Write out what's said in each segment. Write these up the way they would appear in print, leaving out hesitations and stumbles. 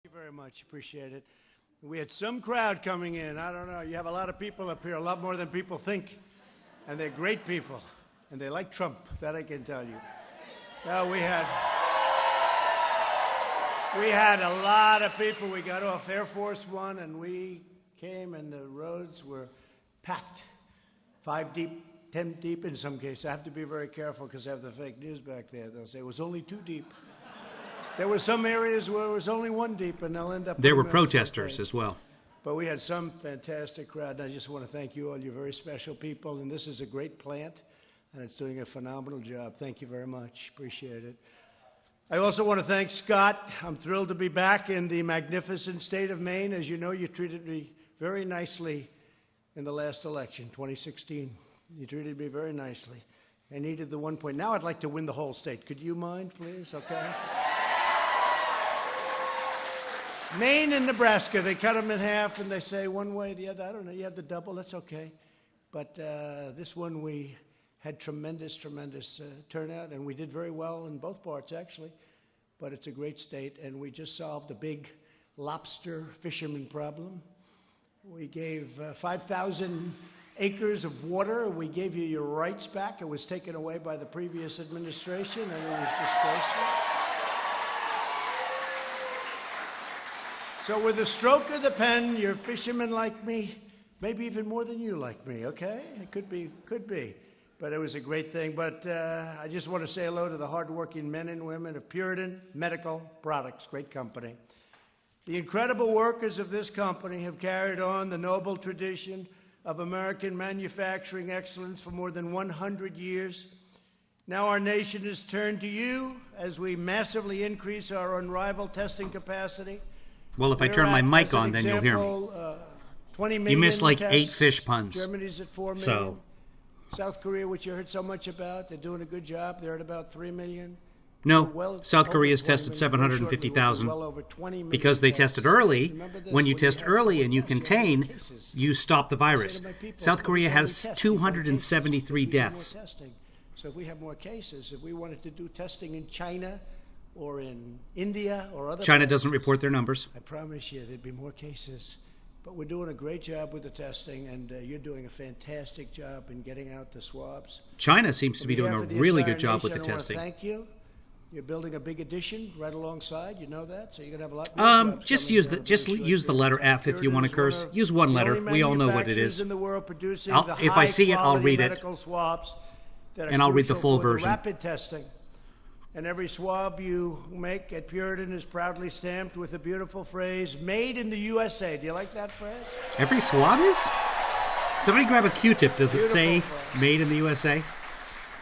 Thank you very much. Appreciate it. We had some crowd coming in. I don't know. You have a lot of people up here, a lot more than people think. And they're great people. And they like Trump. That I can tell you. Well, we had a lot of people. We got off Air Force One and we came and the roads were packed. 5 deep, 10 deep in some cases. I have to be very careful because I have the fake news back there. They'll say it was only 2 deep. There were some areas where it was only 1 deep, and they'll end up... There were protesters as well. But we had some fantastic crowd, and I just want to thank you all. You're very special people, and this is a great plant, and it's doing a phenomenal job. Thank you very much. Appreciate it. I also want to thank Scott. I'm thrilled to be back in the magnificent state of Maine. As you know, you treated me very nicely in the last election, 2016. You treated me very nicely. I needed the 1 point. Now I'd like to win the whole state. Could you mind, please? Okay. Maine and Nebraska, they cut them in half and they say one way or the other. I don't know, you have the double, that's okay. But this one we had tremendous turnout, and we did very well in both parts, actually. But it's a great state, and we just solved a big lobster fisherman problem. We gave 5,000 acres of water. We gave you your rights back. It was taken away by the previous administration, and it was disgraceful. So with a stroke of the pen, you're fishermen like me, maybe even more than you like me, okay? It could be. But it was a great thing. But I just want to say hello to the hardworking men and women of Puritan Medical Products, great company. The incredible workers of this company have carried on the noble tradition of American manufacturing excellence for more than 100 years. Now our nation has turned to you as we massively increase our unrivaled testing capacity. Well, if I turn my mic on, then you'll hear me. 20 million You missed like tests. 8 fish puns. Germany's at 4 million. So, South Korea, which you heard so much about, they're doing a good job. They're at about 3 million. no, South Korea's tested 750,000 because they tested early. When you test early and you contain, you stop the virus. South Korea has 273 deaths. So if we have more cases, if we wanted to do testing in China or in India or other China places, doesn't report their numbers. I promise you there'd be more cases. But we're doing a great job with the testing, and you're doing a fantastic job in getting out the swabs. China seems to be doing a really good job with the testing. Thank you. You're building a big addition right alongside. You know that, so you're gonna have a lot more jobs Just coming use the letter F if you want to curse. Use one letter. We all know what it is. In the world producing If I see it, I'll read it. Swabs that are And I'll read the crucial full for version. Rapid testing. And every swab you make at Puritan is proudly stamped with the beautiful phrase, "Made in the USA." Do you like that phrase? Every swab is? Somebody grab a Q-tip. Does it say made in the USA?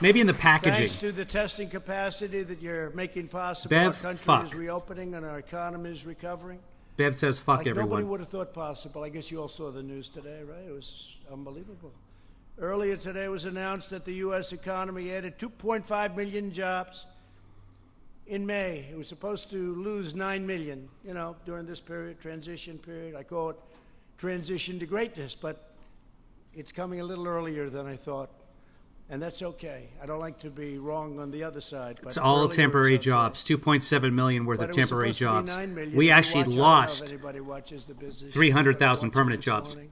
Maybe in the packaging. Thanks to the testing capacity that you're making possible, Bev, our country fuck. is reopening and our economy is recovering. Bev says fuck Like nobody everyone. would have thought possible. I guess you all saw the news today, right? It was unbelievable. Earlier today it was announced that the U.S. economy added 2.5 million jobs. In May, it was supposed to lose 9 million, during this period, transition period. I call it transition to greatness, but it's coming a little earlier than I thought. And that's okay. I don't like to be wrong on the other side. But It's all temporary okay. jobs. 2.7 million worth But of it was temporary supposed to be jobs. 9 million. We You actually watch, I don't know if lost anybody watches the business. 300,000 permanent This jobs. morning,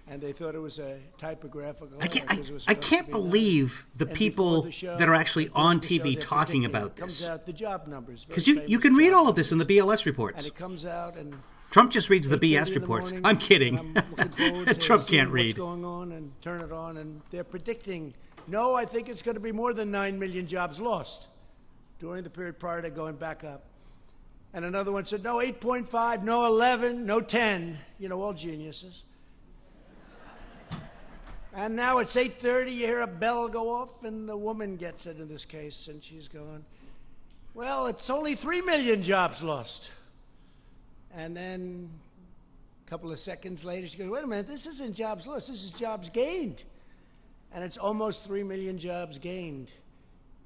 and they thought it was a typographical error, 'cause it was I supposed to can't be believe the And people before the show, that are actually on the show, TV they're talking predicting about it. Comes this. out, the job numbers. very Because you famous can read job all of this in the BLS And reports. it comes out, and Trump just reads the 8:30 BS in the reports. morning, I'm kidding. and I'm looking forward to Trump seeing can't read. What's going on, and turn it on, and they're predicting. No, I think it's going to be more than 9 million jobs lost during the period prior to going back up. And another one said, no, 8.5, no 11, no 10. All geniuses. And now it's 8:30, you hear a bell go off, and the woman gets it in this case, and she's going, well, it's only 3 million jobs lost. And then a couple of seconds later, she goes, wait a minute, this isn't jobs lost, this is jobs gained. And it's almost 3 million jobs gained.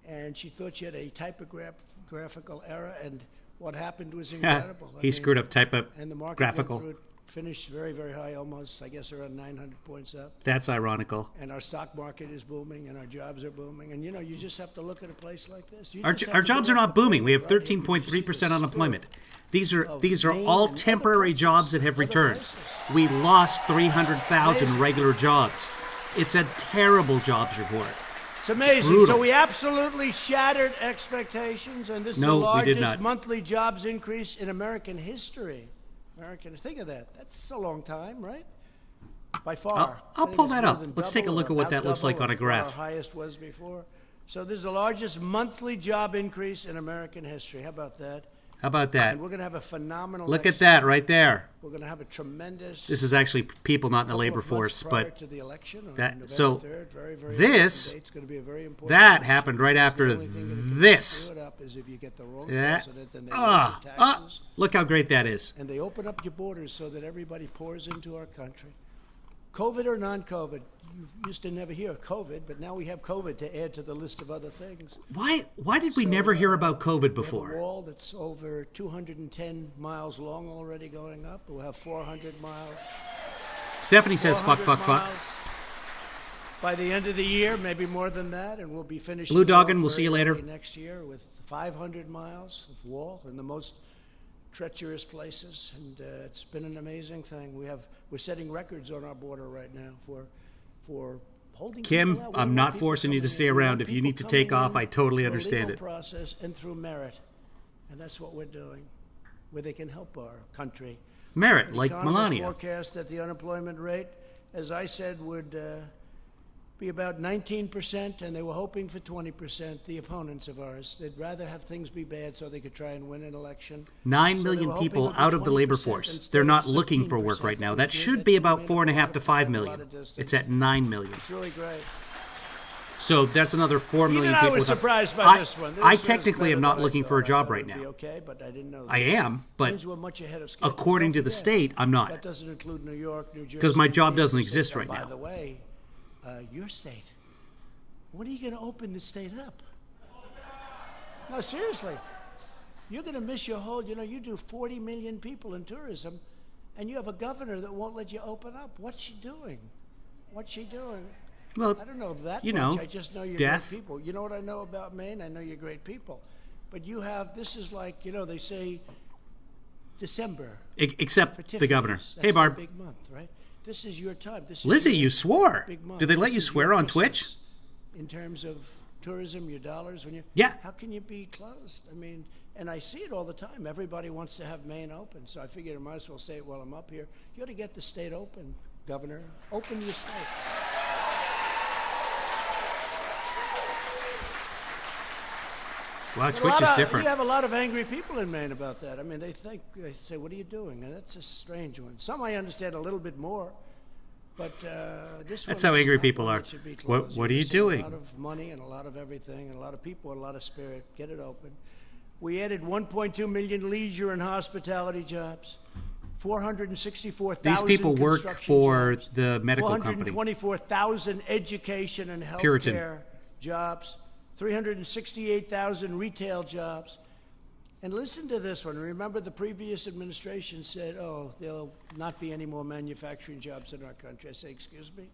And she thought she had a typographical error, and what happened was incredible. He screwed up and the market went typographical. through it finished very, very high, almost, I guess, around 900 points up. That's ironical. And our stock market is booming, and our jobs are booming. And, you just have to look at a place like this. Our jobs are not booming. We have 13.3% unemployment. These are all temporary jobs that have returned. We lost 300,000 regular jobs. It's a terrible jobs report. It's amazing. So we absolutely shattered expectations, and this is the largest monthly jobs increase in American history. Think of that. That's a long time, right? By far. I'll pull that up. Let's take a look at what that looks like on a graph. Our highest was before. So this is the largest monthly job increase in American history. How about that? How about that? And we're going to have a phenomenal. Look at that right there. We're going to have a tremendous. This is actually people not in the labor force, but to the election that so 3rd, very, very this going to be a very important that happened right after this. Look how great that is. And they open up your borders so that everybody pours into our country. COVID or non-COVID, you used to never hear of COVID, but now we have COVID to add to the list of other things. Why did we never hear about COVID before? We have a wall that's over 210 miles long already going up. We'll have 400 miles. Stephanie says fuck. By the end of the year, maybe more than that, and we'll be finished. Blue Doggin, we'll see you later. Next year with 500 miles of wall in the most treacherous places, and it's been an amazing thing. We're setting records on our border right now for holding. Kim, I'm not forcing you to stay around. If you need to take off, I totally understand it. Process and through merit, and that's what we're doing, where they can help our country. Merit, like Melania. Forecast that the unemployment rate, as I said, would be about 19%, and they were hoping for 20%, the opponents of ours. They'd rather have things be bad so they could try and win an election. 9 million people out of the labor force. They're not looking for work right now. That should be about 4.5 to 5 million. It's at 9 million. It's really great. So that's another 4 million people. I was surprised by this one. I technically am not looking for a job right now. Okay, but I didn't know that. I am, but according to the state, I'm not. That doesn't include New York, New Jersey. Because my job doesn't exist right now. By the way, your state, when are you going to open the state up? No, seriously. You're going to miss your whole, you do 40 million people in tourism, and you have a governor that won't let you open up. What's she doing? Well, I don't know that much. I just know you're great people. You know what I know about Maine? I know you're great people. But this is like, they say December. Except the governor. Hey, Barb. Big month, right? This is your time. Lizzie, you swore. Do they let you swear on Twitch? In terms of tourism, your dollars, Yeah. How can you be closed? I mean, and I see it all the time. Everybody wants to have Maine open, so I figured I might as well say it while I'm up here. You ought to get the state open, Governor. Open your state. Wow, Twitch is different. We have a lot of angry people in Maine about that. I mean, they say, what are you doing? And that's a strange one. Some I understand a little bit more, but that's how angry people are. What are you doing? A lot of money and a lot of everything and a lot of people and a lot of spirit. Get it open. We added 1.2 million leisure and hospitality jobs, 464,000 These people work for jobs, the medical company. 424,000 education and healthcare jobs. 368,000 retail jobs. And listen to this one. Remember the previous administration said, there'll not be any more manufacturing jobs in our country. I say, excuse me?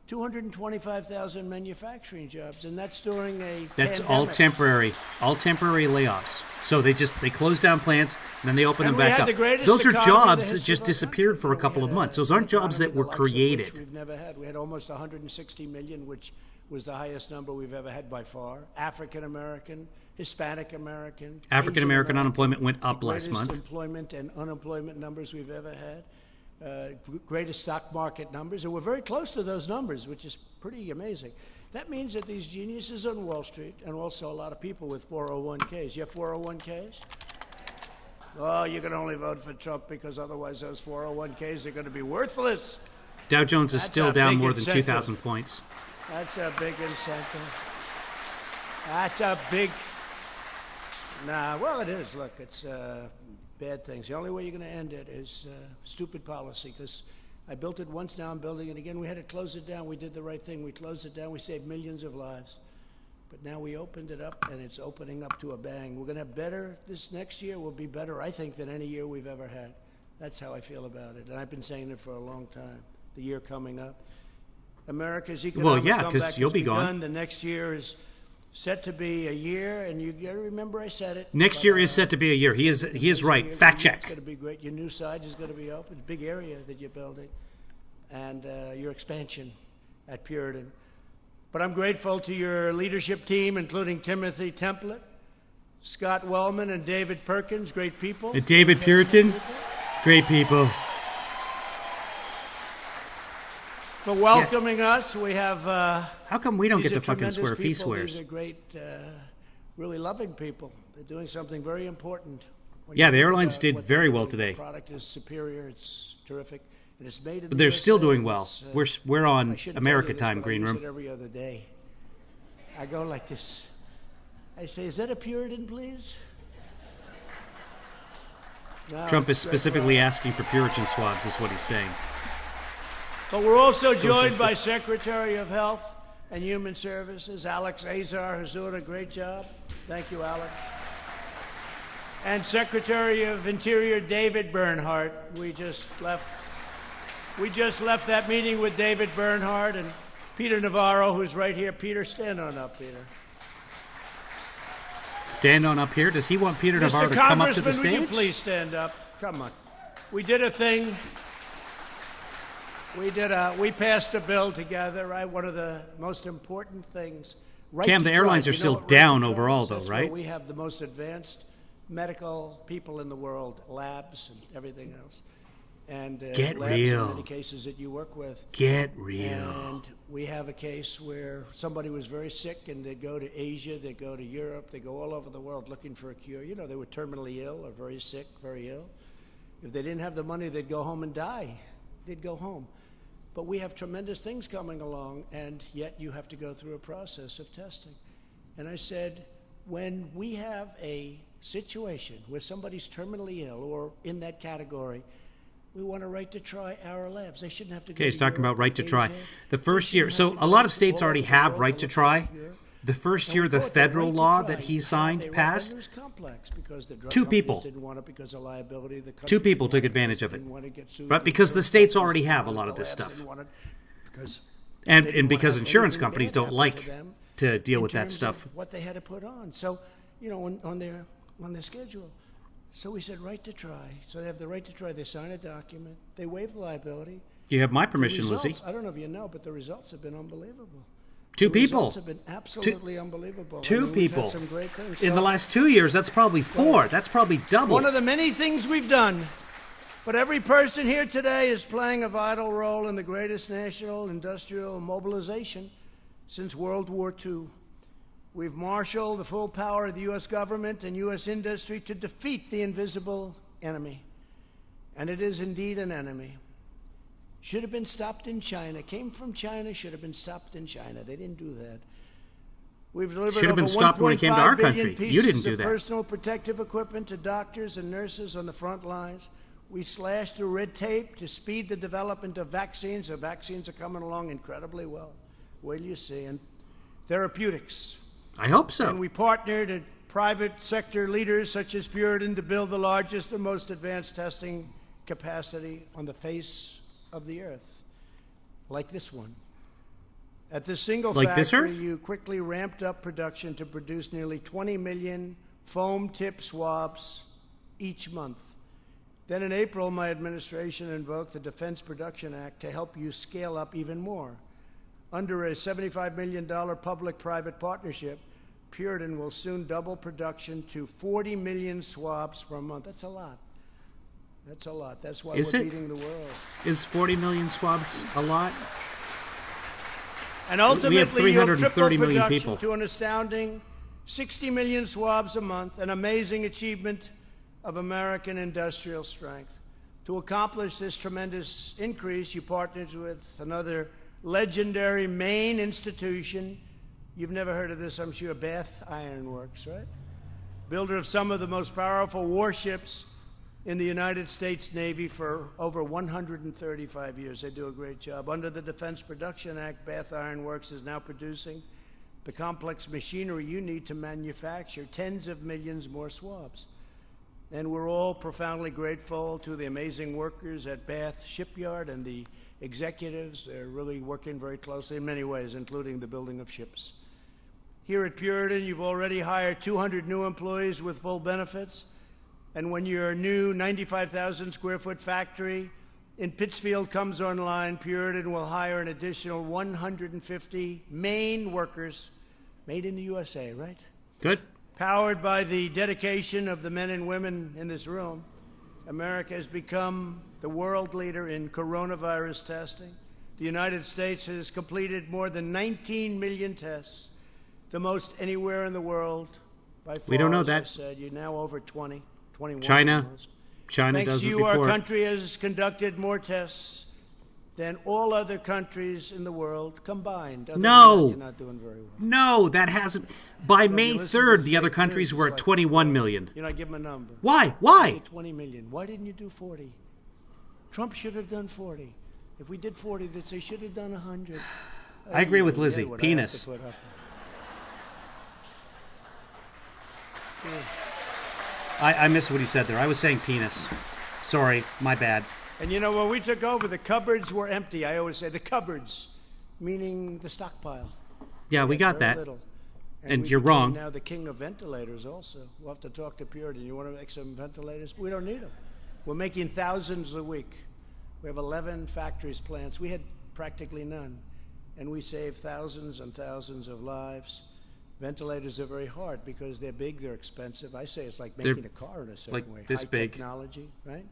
225,000 manufacturing jobs, and that's during a That's pandemic. all temporary layoffs. So they close down plants, and then they open them back up. Those are jobs that just disappeared for a couple of months. Those aren't jobs that were created. We've never had. We had almost 160 million, which was the highest number we've ever had by far. African American, Hispanic American. African American unemployment went up last month. Greatest employment and unemployment numbers we've ever had. Greatest stock market numbers, and we're very close to those numbers, which is pretty amazing. That means that these geniuses on Wall Street, and also a lot of people with 401ks. You have 401ks? Oh, you can only vote for Trump because otherwise those 401ks are going to be worthless. Dow Jones is still down more than 2,000 points. That's a big incentive. That's a big... well, it is. Look, it's bad things. The only way you're going to end it is stupid policy, because I built it once, now I'm building it again. We had to close it down. We did the right thing. We closed it down. We saved millions of lives. But now we opened it up, and it's opening up to a bang. We're going to have better. This next year will be better, I think, than any year we've ever had. That's how I feel about it. And I've been saying it for a long time. The year coming up. America's economic comeback you'll has be begun. gone. The next year is set to be a year, and you got to remember I said it. Next year is set to be a year. He is right. Fact check. It's going to be great. Your new side is going to be open. It's a big area that you're building, and your expansion at Puritan. But I'm grateful to your leadership team, including Timothy Templet, Scott Wellman, and David Perkins. Great people. And David Puritan. Great people. For welcoming us. We have... How come we don't get these the are fucking tremendous swear if he people. swears? These are great, really loving people. They're doing something very important. Yeah, the airlines did very well today. The product is superior. It's terrific. And it's made in But they're USA. still doing well. We're on I shouldn't America tell you this, time, but Green I use Room. it every other day. I go like this. I say, is that a Puritan, please? No, Trump is it's great specifically product. asking for Puritan swabs, is what he's saying. But we're also joined by Secretary of Health and Human Services, Alex Azar, who's doing a great job. Thank you, Alex. And Secretary of Interior David Bernhardt. We just left that meeting with David Bernhardt and Peter Navarro, who's right here. Peter, stand on up, Peter. Stand on up here? Does he want Peter Navarro to come up to the Congressman, stage? would you please stand up? Come on. We did a thing. We passed a bill together, right? One of the most important things. Right Cam, to the airlines try. are You know still what right down to try overall, is? though, That's right? where we have the most advanced medical people in the world, labs and everything else. And Get labs real. in many cases that you work with. Get real. And we have a case where somebody was very sick and they'd go to Asia, they'd go to Europe, they go all over the world looking for a cure. You know, they were terminally ill or very sick, very ill. If they didn't have the money, they'd go home and die. They'd go home. But we have tremendous things coming along, and yet you have to go through a process of testing. And I said, when we have a situation where somebody's terminally ill or in that category, we want a right to try our labs. They shouldn't have to go Okay, he's to talking Europe, about right to try. Asia. The first They year, shouldn't so have to a go lot of states all already over the have world right to to look try. for a cure. The first And year we the thought that federal right to law try that he is signed they want passed, vendors complex because the drug two companies people. didn't want it because of liability. The country Two people didn't took want advantage of it. didn't want to get sued But for because the drug states companies, already have a didn't lot want of this the labs, stuff. didn't want it because And they didn't because want to have insurance anything companies bad don't happen like to them to deal in with that terms stuff. of what they had to put on. So, you know, on their schedule. So we said right to try. So they have the right to try. They sign a document. They waive the liability. You have my The permission, results, Lizzie. I don't know if you know, but the results have been unbelievable. Two The people. results have been absolutely unbelievable. I Two mean, we've had people. some great things. In So the last 2 years, that's probably four. That's probably double. one of the many things we've done. But every person here today is playing a vital role in the greatest national industrial mobilization since World War II. We've marshaled the full power of the U.S. government and U.S. industry to defeat the invisible enemy. And it is indeed an enemy. Should have been stopped in China. Came from China, should have been stopped in China. They didn't do that. We've delivered Should have been over stopped when it came to our 1.5 billion country. You didn't pieces do of that. personal protective equipment to doctors and nurses on the front lines. We slashed through red tape to speed the development of vaccines. The vaccines are coming along incredibly well. Wait till you see. And therapeutics. I hope so. And we partnered with private sector leaders such as Puritan to build the largest and most advanced testing capacity on the face of the earth, like this one. At this single Like this factory, Earth? you quickly ramped up production to produce nearly 20 million foam tip swabs each month. Then in April, my administration invoked the Defense Production Act to help you scale up even more. Under a $75 million public-private partnership, Puritan will soon double production to 40 million swabs per month. That's a lot. That's a lot. That's why Is we're it? beating the world. Is 40 million swabs a lot? And ultimately, have you'll 330 triple million production people. to an astounding 60 million swabs a month, an amazing achievement of American industrial strength. To accomplish this tremendous increase, you partnered with another legendary Maine institution. You've never heard of this, I'm sure, Bath Iron Works, right? Builder of some of the most powerful warships in the United States Navy for over 135 years. They do a great job. Under the Defense Production Act, Bath Iron Works is now producing the complex machinery you need to manufacture tens of millions more swabs. And we're all profoundly grateful to the amazing workers at Bath Shipyard and the executives. They're really working very closely in many ways, including the building of ships. Here at Puritan, you've already hired 200 new employees with full benefits. And when your new 95,000 square foot factory in Pittsfield comes online, Puritan will hire an additional 150 Maine workers, made in the USA, right? Good. Powered by the dedication of the men and women in this room, America has become the world leader in coronavirus testing. The United States has completed more than 19 million tests, the most anywhere in the world. By far, we don't know as that. I said, you're now over 20, 21. China Thanks doesn't to you, report. our country has conducted more tests than all other countries in the world combined. Other No. than that, you're not doing very well. No, that hasn't. By Well, May you listen 3rd, to the other fake countries news, were it's at like, 21 million. You're not giving a number. Why? Why? 20 million. Why didn't you do 40? Trump should have done 40. If we did 40, they'd say should have done 100. I agree with Lizzie. What I have to Penis. put up. I missed what he said there. I was saying penis. Sorry, my bad. And you know, when we took over, the cupboards were empty. I always say the cupboards, meaning the stockpile. Yeah, we got Very that. little. And we you're became wrong. Now the king of ventilators also. We'll have to talk to Puritan. You want to make some ventilators? We don't need them. We're making thousands a week. We have 11 factories, plants. We had practically none. And we save thousands and thousands of lives. Ventilators are very hard because they're big, they're expensive. I say it's like making a car in a certain like way. this High big. technology, right?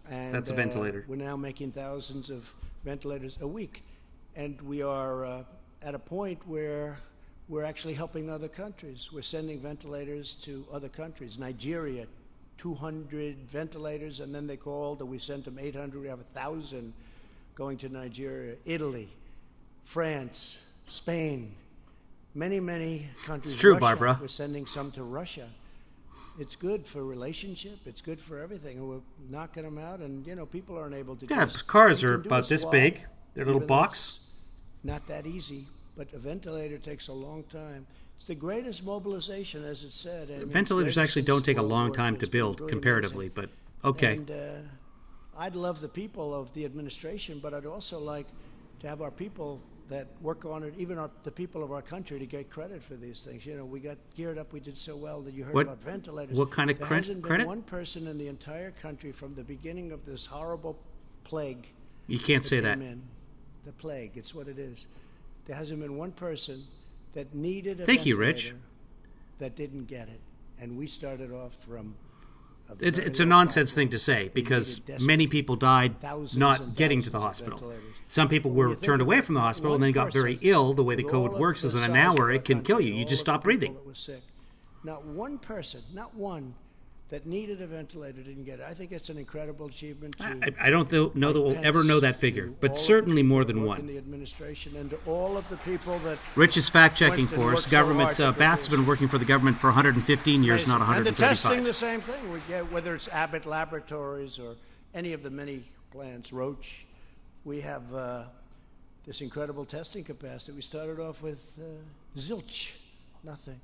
And, That's a ventilator. We're now making thousands of ventilators a week. And we are at a point where we're actually helping other countries. We're sending ventilators to other countries. Nigeria, 200 ventilators, and then they called, and we sent them 800. We have 1,000 going to Nigeria. Italy, France, Spain, many, many countries. It's true, Russia, Barbara. We're sending some to Russia. It's good for relationship. It's good for everything. And we're knocking them out, and, you know, people aren't able to Yeah, just... cars you are can do about a this swab, big. They're a little even though box. it's not that easy, but a ventilator takes a long time. It's the greatest mobilization, as it said. I mean, Ventilators actually since don't take a World long War time II. to It's been build really comparatively, amazing. but okay. And I'd love the people of the administration, but I'd also like to have our people that work on it, even the people of our country, to get credit for these things. You know, we got geared up. We did so well that you heard What- about ventilators. what kind of there credit? hasn't been one person in the entire country from the beginning of this horrible plague. You can't say that. came in. The plague, it's what it is. There hasn't been one person that needed a Thank you, ventilator Rich. that didn't get it. And we started off from It's a nonsense thing to say because many people died Thousands not and getting to thousands the of hospital. ventilators. Some people When you were think turned away about from the hospital and one then got very person ill. The way the with all code of works the is in an size of hour our it can country, kill you. You all just of the stop people breathing. that were sick, not one person, not one, that needed a ventilator didn't get it. I think it's an incredible achievement. I don't know that we'll ever know that figure, but certainly more than In one. the administration and to all of the people that Rich is fact-checking went and for us. worked so Government, hard to Bath's produce. been working for the government for 115 years, not And the testing, 135. the same thing. We get, whether it's Abbott Laboratories or any of the many plants, Roche, we have this incredible testing capacity. We started off with zilch, nothing.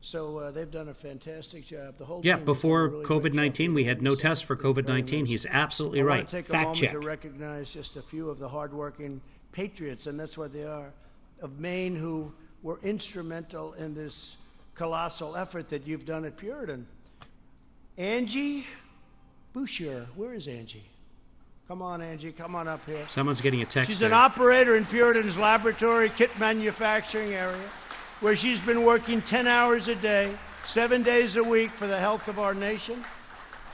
So they've done a fantastic job. The whole Yeah, team has done a before really great job. COVID-19, we had no tests for Very COVID-19. much. He's absolutely I right. want to take a Fact moment check. to recognize just a few of the hardworking patriots, and that's what they are, of Maine, who were instrumental in this colossal effort that you've done at Puritan. Angie Boucher, where is Angie? Come on, Angie, come on up here. Someone's getting a text She's there. an operator in Puritan's laboratory kit manufacturing area, where she's been working 10 hours a day, 7 days a week for the health of our nation.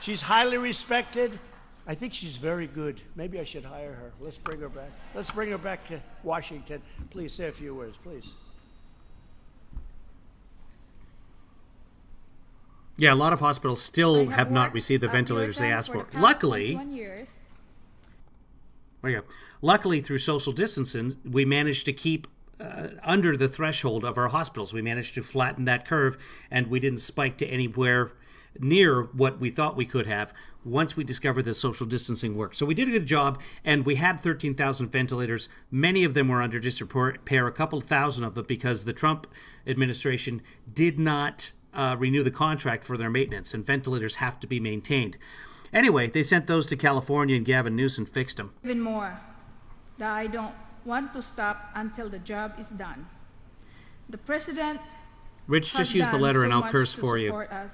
She's highly respected. I think she's very good. Maybe I should hire her. Let's bring her back. Let's bring her back to Washington. Please say a few words, please. Yeah, a lot of hospitals still have not worked received the at ventilators they Puritan asked for for. the past Luckily, 21 years. there you go. Luckily, through social distancing, we managed to keep under the threshold of our hospitals. We managed to flatten that curve, and we didn't spike to anywhere near what we thought we could have once we discovered that social distancing worked. So we did a good job, and we had 13,000 ventilators. Many of them were under disrepair, a couple thousand of them, because the Trump administration did not renew the contract for their maintenance, and ventilators have to be maintained. Anyway, they sent those to California, and Gavin Newsom fixed them. Even more, that I don't want to stop until the job is done. The president Rich, has just use the done letter so and I'll much curse to for you. support us.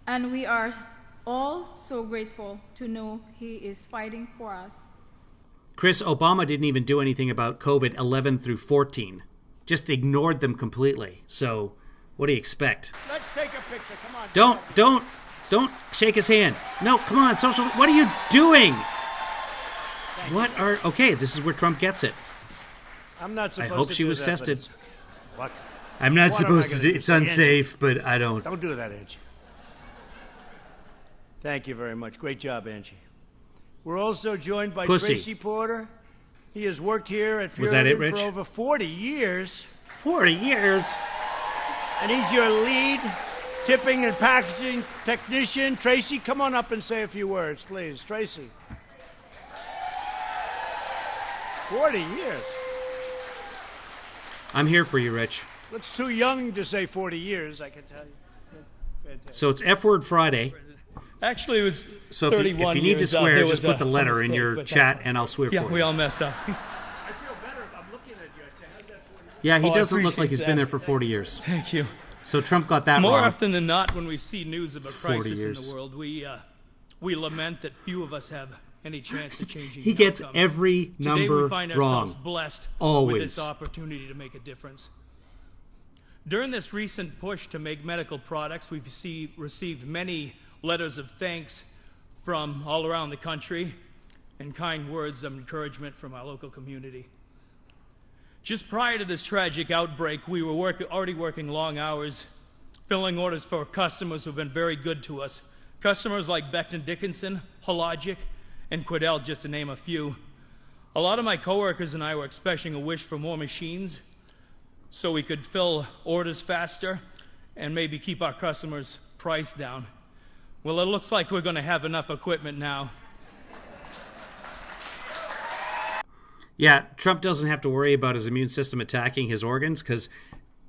And we are all so grateful to know he is fighting for us. Chris, Obama didn't even do anything about COVID 11 through 14. Just ignored them completely. So, what do you expect? Let's take a picture. Come on. Don't shake his hand. No, come on, social. What are you doing? Okay, this is where Trump gets it. I'm not supposed I hope to she do was that, but tested. it's- What? I'm not What am I supposed to gonna do do, it's say, Angie? unsafe, but I don't. Don't do that, Angie. Thank you very much. Great job, Angie. We're also joined by Pussy. Tracy Porter. He has worked here at Was that it, Puritan Rich? for over 40 years, 40 years. and he's your lead tipping and packaging technician. Tracy, come on up and say a few words, please. Tracy. 40 years. I'm here for you, Rich. That's too young to say 40 years, I can tell you. Fantastic. So it's F Word Friday. Actually, it was So 31 if you need to years, swear, there just was put the a letter in mistake, your but, chat and I'll swear Yeah, for we you. all messed up. I feel better if I'm looking at you. I say, how's that 40 years? Yeah, he Oh, I doesn't look like appreciate he's been that. there for 40 years. Thank you. So Trump got that More wrong. often than not, when we see news of a 40 crisis in years. the world, we lament that few of us have any chance of changing He the gets outcome. every Today number we find ourselves wrong. blessed Always. with this opportunity to make a difference. During this recent push to make medical products, we've received many letters of thanks from all around the country and kind words of encouragement from our local community. Just prior to this tragic outbreak, we were already working long hours, filling orders for customers who've been very good to us. Customers like Becton Dickinson, Hologic, and Quidel, just to name a few. A lot of my coworkers and I were expressing a wish for more machines so we could fill orders faster and maybe keep our customers' price down. Well, it looks like we're going to have enough equipment now. Yeah, Trump doesn't have to worry about his immune system attacking his organs because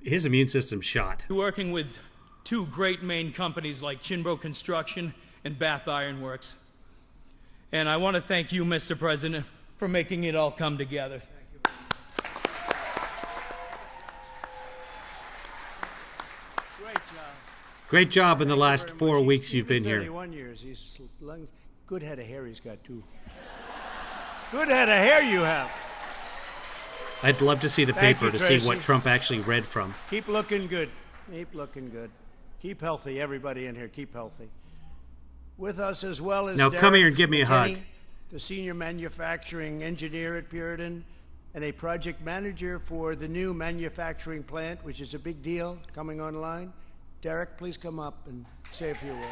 his immune system's shot. Working with two great Maine companies like Chinbro Construction and Bath Iron Works. And I want to thank you, Mr. President, for making it all come together. Great job. Great job in the last Very 4 much. weeks He's you've been here. 31 years. He's good head of hair he's got, too. Good head of hair you have. I'd love to see the Thank paper you, to see what Tracy. Trump actually read from. Keep looking good. Keep looking good. Keep healthy, everybody in here. Keep healthy. With us as well as Now come Derek here and give me a McKinney, hug. the senior manufacturing engineer at Puritan and a project manager for the new manufacturing plant, which is a big deal coming online. Derek, please come up and say a few words.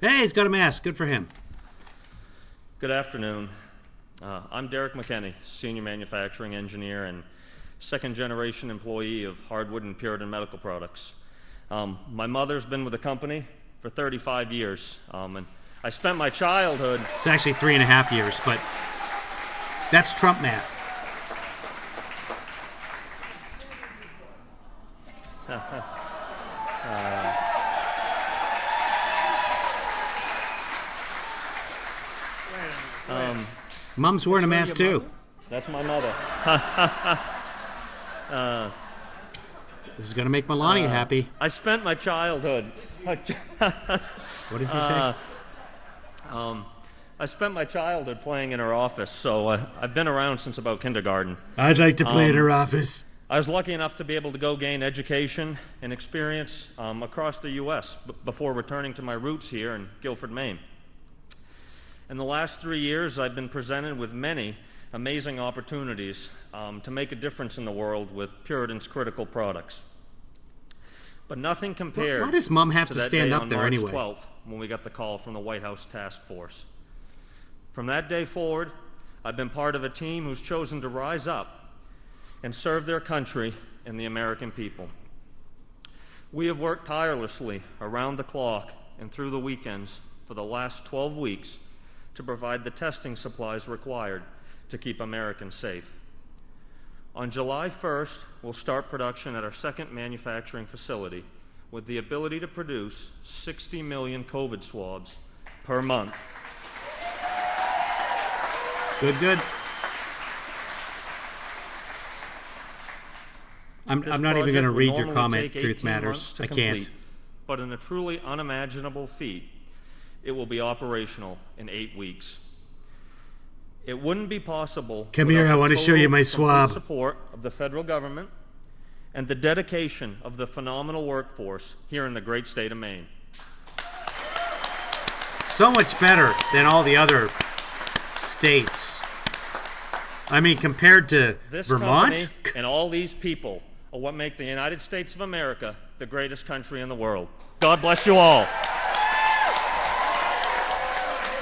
Hey, he's got a mask. Good for him. Good afternoon. I'm Derek McKinney, Senior Manufacturing Engineer and second-generation employee of Hardwood and Puritan Medical Products. My mother's been with the company for 35 years, and I spent my childhood... It's actually 3.5 years, but that's Trump math. Mom's wearing a mask too. That's my mother. This is going to make Melania happy. I spent my childhood... What did he say? I spent my childhood playing in her office, so I've been around since about kindergarten. I'd like to play in her office. I was lucky enough to be able to go gain education and experience across the U.S. Before returning to my roots here in Guilford, Maine. In the last 3 years, I've been presented with many amazing opportunities to make a difference in the world with Puritan's critical products. But nothing compared Why does Mom have to that stand day up on there March anyway? 12th, when we got the call from the White House Task Force. From that day forward, I've been part of a team who's chosen to rise up and serve their country and the American people. We have worked tirelessly around the clock and through the weekends for the last 12 weeks to provide the testing supplies required to keep Americans safe. On July 1st, we'll start production at our second manufacturing facility with the ability to produce 60 million COVID swabs per month. Good. I'm not even going to read your comment, Truth Matters. I can't. But in a truly unimaginable feat, it will be operational in 8 weeks. It wouldn't be possible. Come here, I want to show you my swab. Support of the federal government and the dedication of the phenomenal workforce here in the great state of Maine. So much better than all the other states. I mean, compared to This Vermont? company and all these people are what make the United States of America the greatest country in the world. God bless you all.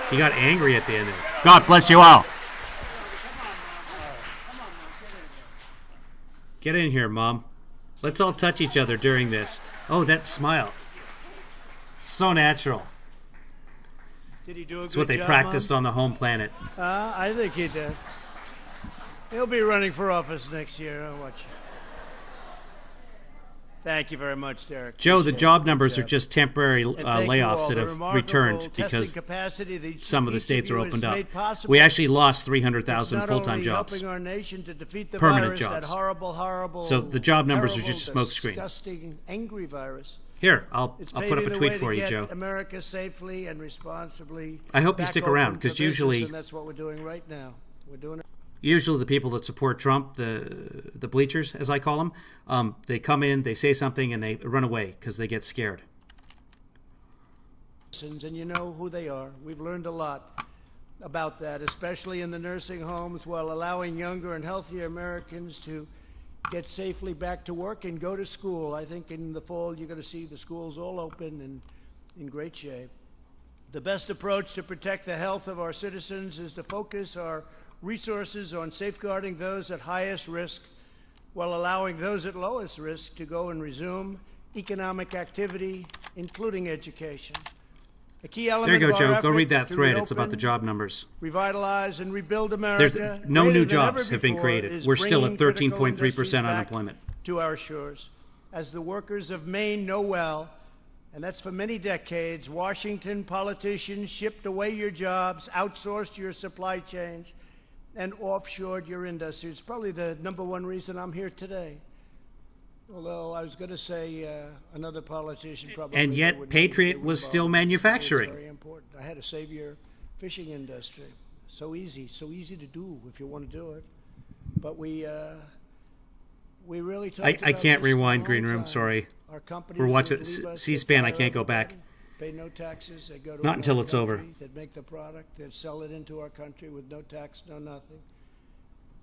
He got angry at the end of it. God bless you all. Get in here, Mom. Let's all touch each other during this. Oh, that smile. So natural. Did he do a It's good what they job, practiced Mom? on the home planet. I think he did. He'll be running for office next year. I'll watch. Thank you very much, Derek. Joe, the Appreciate job it. numbers Good are job. just temporary And thank you all. layoffs that The have remarkable returned testing because capacity that some of the each states are you has opened up. made possible. We actually lost It's 300,000 not full-time only jobs. helping our nation to defeat the Permanent virus, jobs. that horrible, So the job numbers are terrible, just a smokescreen. disgusting, angry virus. Here, I'll It's put up paving a the tweet way for to you, get Joe. America safely and responsibly. I hope you back stick open around, for 'cause business, usually- and that's what we're doing right now. We're doing it. Usually the people that support Trump, the bleachers, as I call them, they come in, they say something, and they run away because they get scared. And you know who they are. We've learned a lot about that, especially in the nursing homes, while allowing younger and healthier Americans to get safely back to work and go to school. I think in the fall you're going to see the schools all open and in great shape. The best approach to protect the health of our citizens is to focus our resources on safeguarding those at highest risk while allowing those at lowest risk to go and resume economic activity, including education. A key element There you go, of our Joe. Go effort read that to thread. It's about the reopen, job numbers. revitalize and rebuild America. There's no greater new than ever jobs have been before created. is We're still bringing at critical 13.3% industries back unemployment. to our shores. As the workers of Maine know well, and that's for many decades, Washington politicians shipped away your jobs, outsourced your supply chains, and offshored your industry. It's probably the number one reason I'm here today. Although I was going to say another politician probably. And yet would Patriot would was still involve. manufacturing. It's very important. I had to save your fishing industry. So easy to do if you want to do it. But we really talked I about can't this for a rewind, long Green Room, time. sorry. Our companies We're watching would leave us, C-SPAN. they'd I can't fire go back. everybody, pay no taxes. They'd go to Not another until it's over. country, they'd make the product. They'd sell it into our country with no tax, no nothing.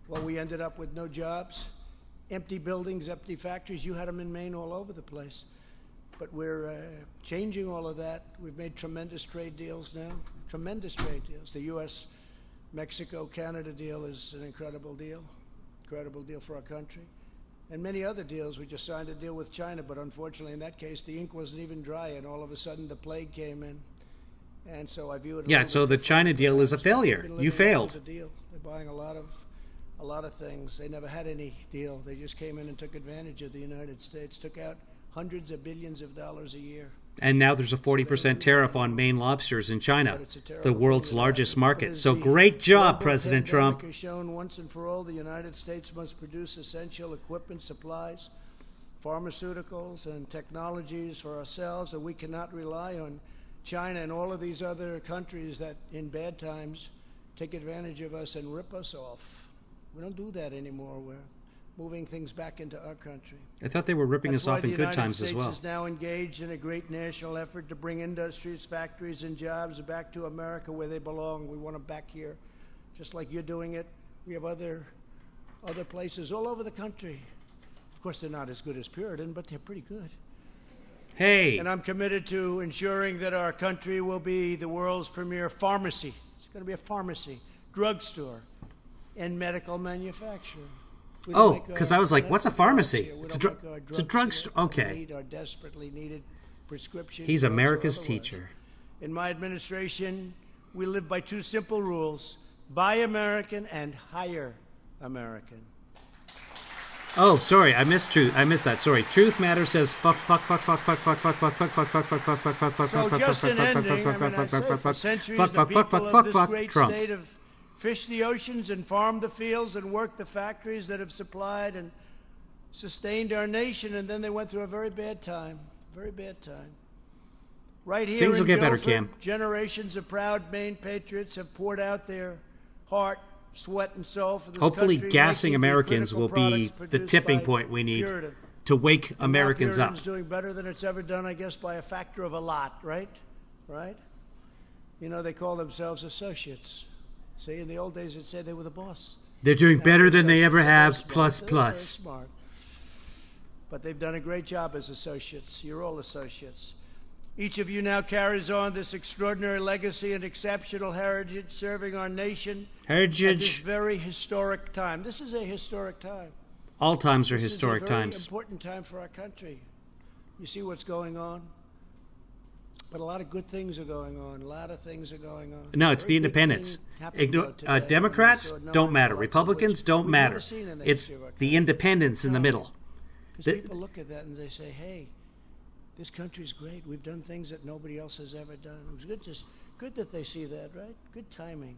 Well, we ended up with no jobs, empty buildings, empty factories. You had them in Maine all over the place. But we're changing all of that. We've made tremendous trade deals now, tremendous trade deals. The U.S.-Mexico-Canada deal is an incredible deal for our country. And many other deals. We just signed a deal with China, but unfortunately in that case the ink wasn't even dry, and all of a sudden the plague came in. And so I view it. Yeah, so the China deal is a failure. You failed. The deal. They're buying a lot of things. They never had any deal. They just came in and took advantage of the United States, took out hundreds of billions of dollars a year. And now there's a 40% tariff on Maine lobsters in China, the world's largest market. So great job, President Trump. Has shown once and for all the United States must produce essential equipment, supplies, pharmaceuticals, and technologies for ourselves, and we cannot rely on China and all of these other countries that in bad times take advantage of us and rip us off. We don't do that anymore. We're moving things back into our country. I thought they were ripping us off in good times as well. The United States is now engaged in a great national effort to bring industries, factories, and jobs back to America where they belong. We want them back here, just like you're doing it. We have other places all over the country. Of course, they're not as good as Puritan, but they're pretty good. Hey, And I'm committed to ensuring that our country will be the world's premier pharmacy. It's going to be a pharmacy, drugstore, and medical manufacturer. We don't Oh, make 'cause our I was like, what's a medical pharmacy? drugs here. We It's a don't dru- make our it's a drugs drugstore. here. Okay. We need our desperately needed prescription he's drugs or America's otherwise. teacher. In my administration, we live by two simple rules: buy American and hire American. Oh, sorry, I missed truth. I missed that. Sorry. Truth Matter says fuck. So just in ending, I mean, I say for centuries the people of this great state have fished the oceans and farmed the fields and worked the factories that have supplied and sustained our nation, and then they went through a very bad time. Right here Things will get better, Guilford, Cam. generations of proud Maine patriots have poured out their heart, sweat, and soul for this Hopefully, country, gassing making the Americans critical will be products the produced tipping by point we need Puritan. to wake And now Americans up. Puritan's doing better than it's ever done, I guess, by a factor of a lot, right? You know, they call themselves associates. See, in the old days, it'd say they were the boss. They're doing Now better they're than they ever associates. have, They're plus, very plus. smart. But they've done a great job as associates. You're all associates. Each of you now carries on this extraordinary legacy and exceptional heritage, serving our nation at this Heritage. very historic time. This is a historic time. All times are This historic is a very times. important time for our country. You see what's going on? But a lot of good things are going on. No, it's Very the good independents. thing happened today. Democrats So no don't one matter. thought Republicans so, which don't we've matter. never seen in the It's history of our the country. independents in the middle. Because people look at that and they say, hey, this country's great. We've done things that nobody else has ever done. It was good that they see that, right? Good timing.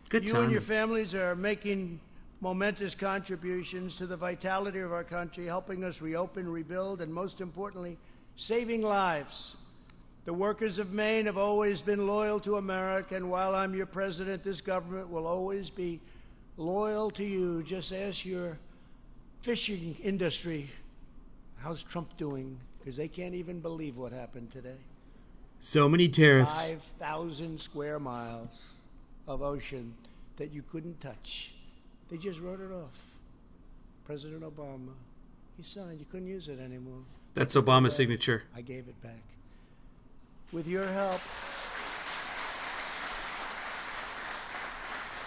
Good You time. and your families are making momentous contributions to the vitality of our country, helping us reopen, rebuild, and most importantly, saving lives. The workers of Maine have always been loyal to America, and while I'm your president, this government will always be loyal to you. Just ask your fishing industry, how's Trump doing? Because they can't even believe what happened today. So many tariffs. 5,000 square miles of ocean that you couldn't touch. They just wrote it off. President Obama, he signed. You couldn't use it anymore. That's Obama's signature. I gave it back. With your help.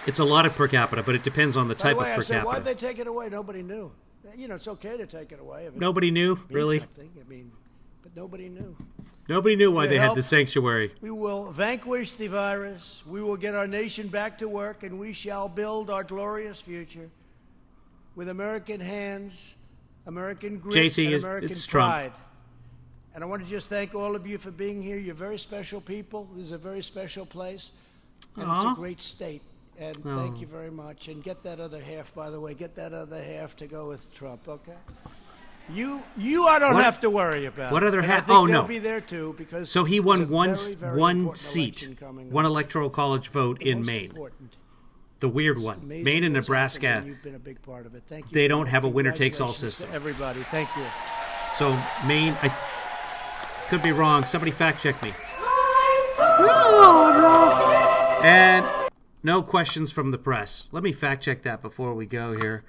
It's a lot of per capita, but it depends on the By the type way, of per I said, why'd capita. they take it away? Nobody knew. You know, it's okay to take it away. If it Nobody knew, means really. something. I mean, but nobody knew. Nobody knew why With they your had the help, sanctuary. We will vanquish the virus. We will get our nation back to work, and we shall build our glorious future with American hands, American grit, JC, and it's American Trump. pride. And I want to just thank all of you for being here. You're very special people. This is a very special place, and it's Aw. a great state. And thank you very much. And get that other half, by the way. Get that other half to go with Trump, okay? You I don't What- have to worry about. what other And I half? think Oh, they'll no. be there too, because So he there's won a one very, very one important seat, election coming one up. electoral college vote The in most Maine. important. The weird one. Amazing Maine and what's happened, Nebraska, and you've been a big part of it. Thank you. they don't have a winner-takes-all Congratulations to system. everybody, thank you. So Maine, I could be wrong. Somebody fact check me. And no questions from the press. Let me fact check that before we go here.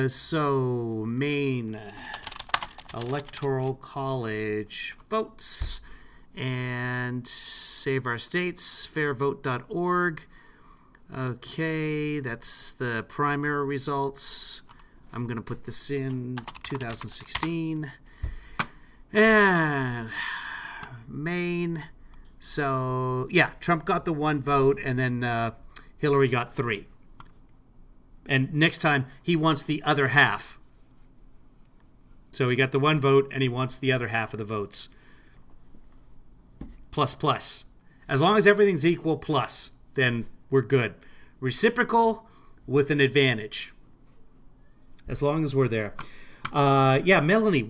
So Maine Electoral College votes and Save Our States, fairvote.org. Okay, that's the primary results. I'm going to put this in 2016. And Maine. So, yeah, Trump got the one vote, and then Hillary got 3. And next time, he wants the other half. So he got the one vote, and he wants the other half of the votes. Plus, plus. As long as everything's equal, plus, then we're good. Reciprocal with an advantage. As long as we're there. Yeah, Melanie,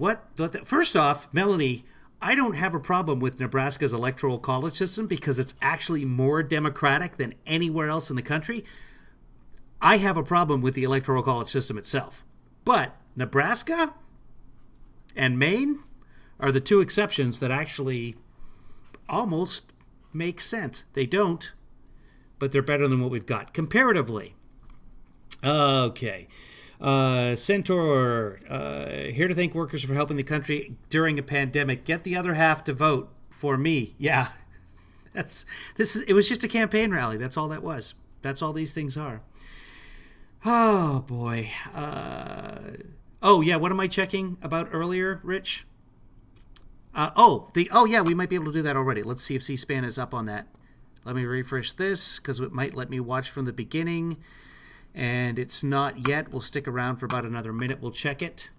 first off, Melanie, I don't have a problem with Nebraska's electoral college system because it's actually more democratic than anywhere else in the country. I have a problem with the electoral college system itself. But Nebraska and Maine are the two exceptions that actually almost make sense. They don't, but they're better than what we've got comparatively. Okay. Centaur, here to thank workers for helping the country during a pandemic. Get the other half to vote for me. Yeah, it was just a campaign rally. That's all that was. That's all these things are. Oh boy. Oh yeah, what am I checking about earlier, Rich? Yeah, we might be able to do that already. Let's see if C-SPAN is up on that. Let me refresh this because it might let me watch from the beginning. And it's not yet. We'll stick around for about another minute. We'll check it.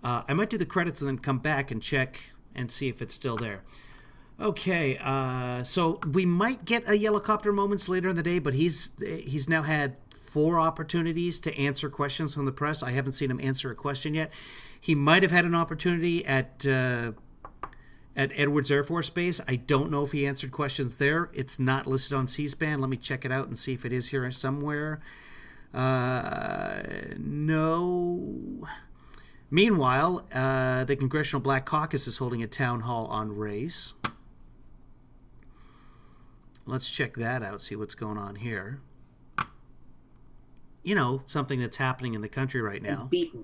I might do the credits and then come back and check and see if it's still there. Okay, so we might get a Yellowcopter Moments later in the day, but he's now had 4 opportunities to answer questions from the press. I haven't seen him answer a question yet. He might have had an opportunity at Edwards Air Force Base. I don't know if he answered questions there. It's not listed on C-SPAN. Let me check it out and see if it is here somewhere. No. Meanwhile, the Congressional Black Caucus is holding a town hall on race. Let's check that out, see what's going on here. You know, something that's happening in the country right now. Beaten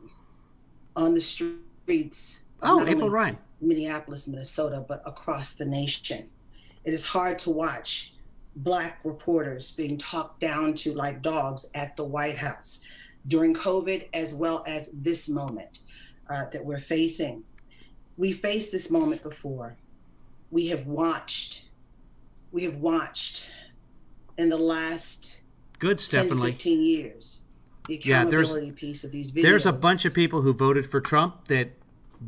on the streets. Oh, April Ryan. Minneapolis, Minnesota, but across the nation. It is hard to watch Black reporters being talked down to like dogs at the White House during COVID, as well as this moment that we're facing. We faced this moment before. We have watched in the last 10, 15 years the accountability piece of these videos. There's a bunch of people who voted for Trump that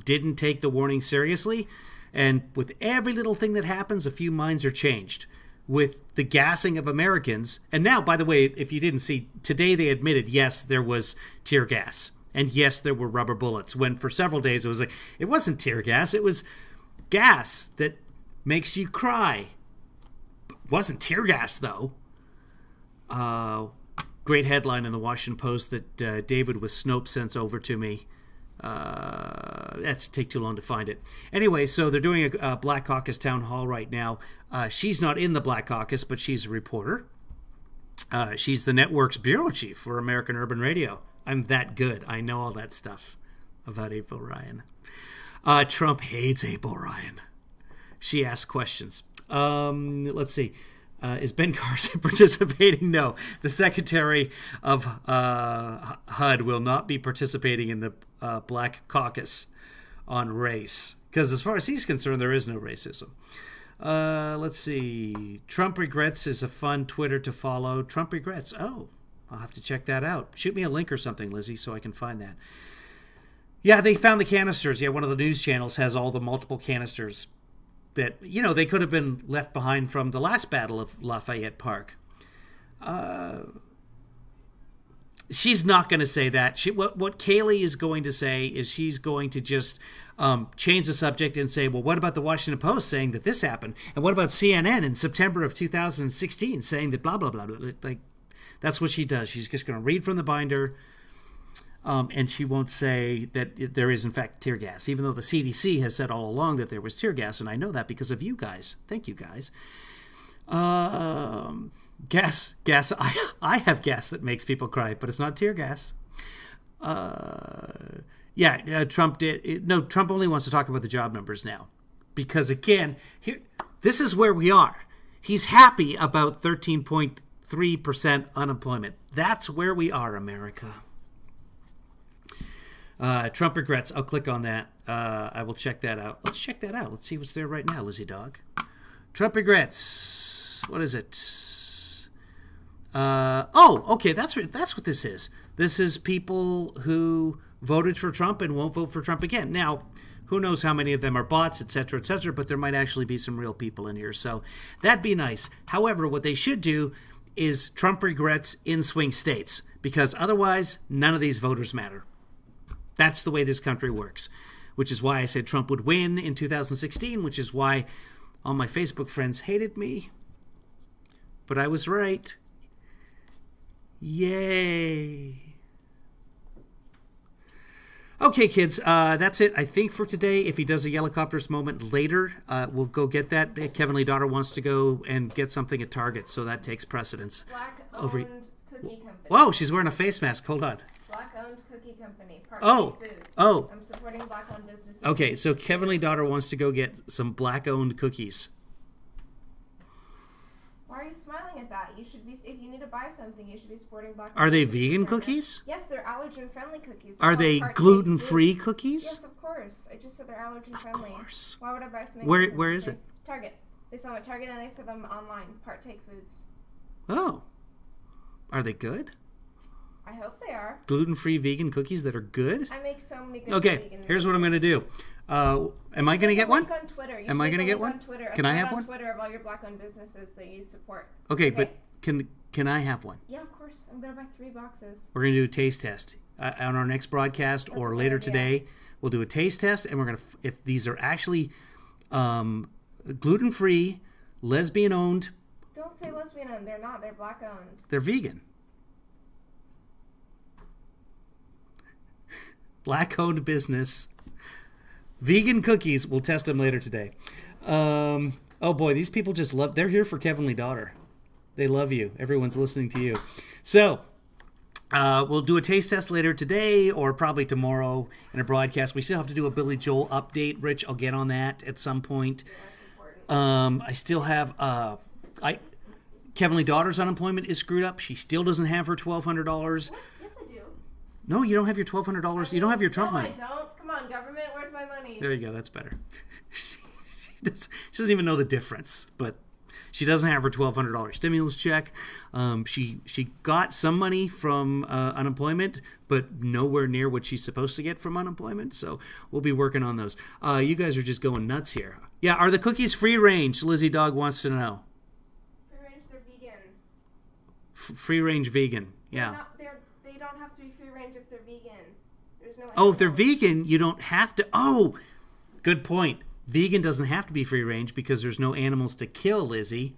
didn't take the warning seriously, and with every little thing that happens, a few minds are changed. With the gassing of Americans, and now, by the way, if you didn't see, today they admitted, yes, there was tear gas, and yes, there were rubber bullets, when for several days it was like, it wasn't tear gas, it was gas that makes you cry. It wasn't tear gas, though. Great headline in the Washington Post that David with Snopes sent over to me. That's take too long to find it. Anyway, so they're doing a Black Caucus town hall right now. She's not in the Black Caucus, but she's a reporter. She's the network's bureau chief for American Urban Radio. I'm that good. I know all that stuff about April Ryan. Trump hates April Ryan. She asks questions. Let's see. Is Ben Carson participating? No. The Secretary of HUD will not be participating in the Black Caucus on race. Because as far as he's concerned, there is no racism. Let's see. Trump Regrets is a fun Twitter to follow. Trump Regrets. Oh, I'll have to check that out. Shoot me a link or something, Lizzie, so I can find that. Yeah, they found the canisters. Yeah, one of the news channels has all the multiple canisters that, you know, they could have been left behind from the last battle of Lafayette Park. She's not going to say that. What Kayleigh is going to say is she's going to just change the subject and say, well, what about the Washington Post saying that this happened? And what about CNN in September of 2016 saying that blah, blah, blah, blah. Like, that's what she does. She's just going to read from the binder. And she won't say that there is, in fact, tear gas, even though the CDC has said all along that there was tear gas, and I know that because of you guys. Thank you, guys. Gas. I have gas that makes people cry, but it's not tear gas. Trump did. No, Trump only wants to talk about the job numbers now, because again, this is where we are. He's happy about 13.3% unemployment. That's where we are, America. Trump Regrets. I'll click on that. I will check that out. Let's check that out. Let's see what's there right now, Lizzie Dog. Trump Regrets. What is it? Okay. That's what this is. This is people who voted for Trump and won't vote for Trump again. Now, who knows how many of them are bots, etc., but there might actually be some real people in here. So that'd be nice. However, what they should do is Trump Regrets in swing states, because otherwise none of these voters matter. That's the way this country works, which is why I said Trump would win in 2016, which is why all my Facebook friends hated me. But I was right. Yay. Okay, kids, that's it, I think, for today. If he does a Yellowcopters moment later, we'll go get that. Kevin Lee Daughter wants to go and get something at Target, so that takes precedence. Black-owned cookie company. Whoa, she's wearing a face mask. Hold on. Black-owned cookie company. Foods. Oh. I'm supporting black-owned businesses. Okay, so Kevin Lee Daughter wants to go get some black-owned cookies. Why are you smiling at that? You should be, if you need to buy something, you should be supporting black-owned. Are they vegan cookies? Yes, they're allergen-friendly cookies. Are they gluten-free cookies? Yes, of course. course. I just said they're allergen friendly. Of course. Why would I buy something? Where is it? Target. They sell them at Target and they sell them online. Partake Foods. Oh. Are they good? I hope they are. Gluten-free vegan cookies that are good? I make so many good Okay, vegan here's what I'm going to do. Am I going to get one? On Twitter. Am I going to get one? Can I have one? On Twitter of all your black-owned businesses that you support. Okay, but can I have one? Yeah, of course. I'm going to buy 3 boxes. We're going to do a taste test on our next broadcast or later today. We'll do a taste test, and we're going to, if these are actually gluten-free, lesbian-owned. Don't say lesbian-owned. They're not. They're black-owned. They're vegan. Black-owned business. Vegan cookies. We'll test them later today. Oh boy, these people just love. They're here for Kevinly Daughter. They love you. Everyone's listening to you. So we'll do a taste test later today or probably tomorrow in a broadcast. We still have to do a Billy Joel update. Rich, I'll get on that at some point. I still have. Kevinly Daughter's unemployment is screwed up. She still doesn't have her $1,200. Yes, I do. No, you don't have your $1,200. You don't have your Trump money. I don't. Come on, government. Where's my money? There you go. That's better. She doesn't even know the difference, but she doesn't have her $1,200 stimulus check. She got some money from unemployment, but nowhere near what she's supposed to get from unemployment. So we'll be working on those. You guys are just going nuts here. Yeah, are the cookies free range? Lizzie Dog wants to know. Free range, they're vegan. Free range vegan. Yeah. They don't have to be free range if they're vegan. There's no. Oh, if they're vegan, you don't have to. Oh, good point. Vegan doesn't have to be free range because there's no animals to kill, Lizzie.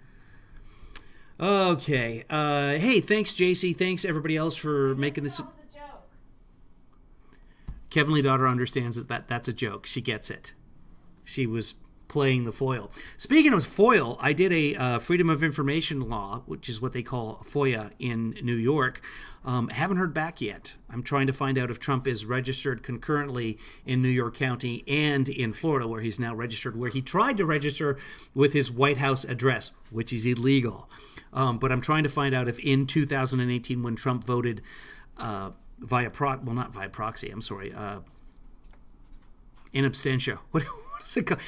Okay. Hey, thanks, JC. Thanks, everybody else, for making this. That was a joke. Kevinly Daughter understands that's a joke. She gets it. She was playing the foil. Speaking of foil, I did a Freedom of Information law, which is what they call FOIA in New York. Haven't heard back yet. I'm trying to find out if Trump is registered concurrently in New York County and in Florida, where he's now registered, where he tried to register with his White House address, which is illegal. But I'm trying to find out if in 2018, when Trump voted not via proxy, I'm sorry, in absentia. What is it called?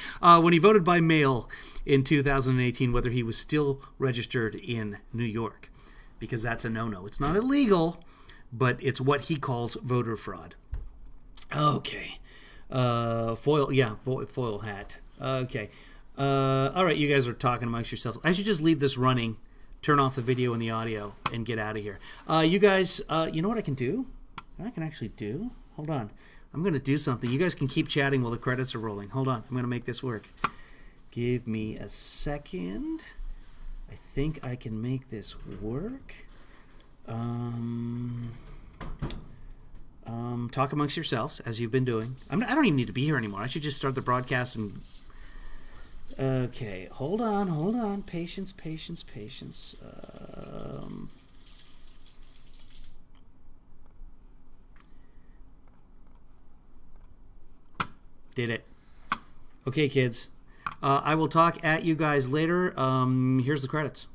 When he voted by mail in 2018, whether he was still registered in New York. Because that's a no-no. It's not illegal, but it's what he calls voter fraud. Okay. Foil hat. Okay. All right, you guys are talking amongst yourselves. I should just leave this running, turn off the video and the audio, and get out of here. You guys, you know what I can do? You know what I can actually do? Hold on. I'm going to do something. You guys can keep chatting while the credits are rolling. Hold on. I'm going to make this work. Give me a second. I think I can make this work. Talk amongst yourselves, as you've been doing. I don't even need to be here anymore. I should just start the broadcast and... Okay, hold on. Patience. Did it. Okay, kids. I will talk at you guys later. Here's the credits.